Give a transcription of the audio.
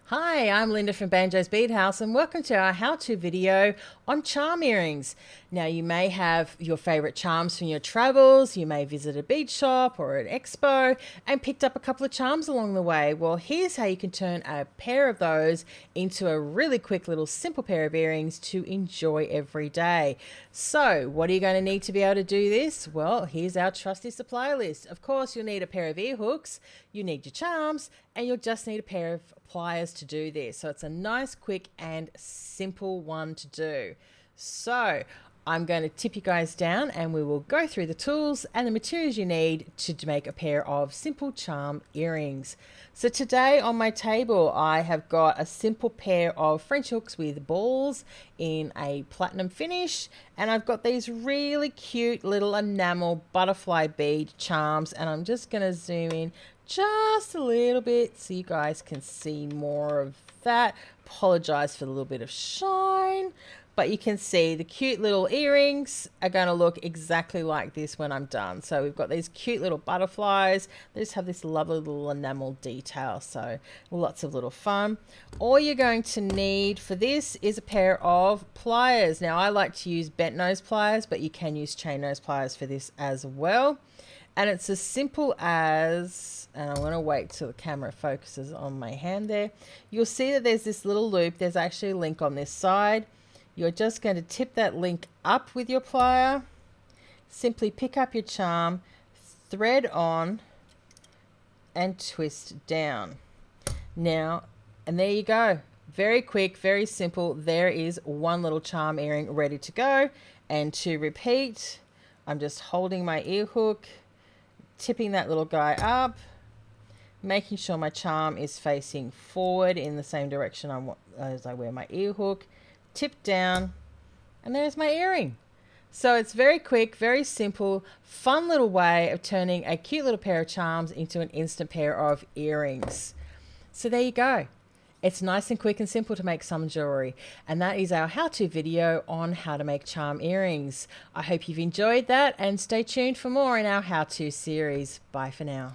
Hi, I'm Linda from Banjos Bead House and welcome to our how-to video on charm earrings. Now you may have your favorite charms from your travels, you may visit a bead shop or an expo and picked up a couple of charms along the way. Well, here's how you can turn a pair of those into a really quick little simple pair of earrings to enjoy every day. So what are you going to need to be able to do this? Well, here's our trusty supplier list. Of course, you'll need a pair of ear hooks, you need your charms, and you'll just need a pair of pliers to do this. So it's a nice, quick and simple one to do. So I'm going to tip you guys down and we will go through the tools and the materials you need to make a pair of simple charm earrings. So today on my table I have got a simple pair of French hooks with balls in a platinum finish, and I've got these really cute little enamel butterfly bead charms, and I'm just going to zoom in just a little bit so you guys can see more of that. Apologize for the little bit of shine, but you can see the cute little earrings are going to look exactly like this when I'm done. So we've got these cute little butterflies. They just have this lovely little enamel detail, so lots of little fun. All you're going to need for this is a pair of pliers. Now I like to use bent nose pliers, but you can use chain nose pliers for this as well. And it's as simple as, and I'm going to wait till the camera focuses on my hand there. You'll see that there's this little loop. There's actually a link on this side. You're just going to tip that link up with your plier. Simply pick up your charm, thread on, and twist down. Now, and there you go. Very quick, very simple. There is one little charm earring ready to go. And to repeat, I'm just holding my ear hook, tipping that little guy up, making sure my charm is facing forward in the same direction as I wear my ear hook, tip down, and there's my earring. So it's very quick, very simple, fun little way of turning a cute little pair of charms into an instant pair of earrings. So there you go. It's nice and quick and simple to make some jewelry. And that is our how-to video on how to make charm earrings. I hope you've enjoyed that and stay tuned for more in our how-to series. Bye for now.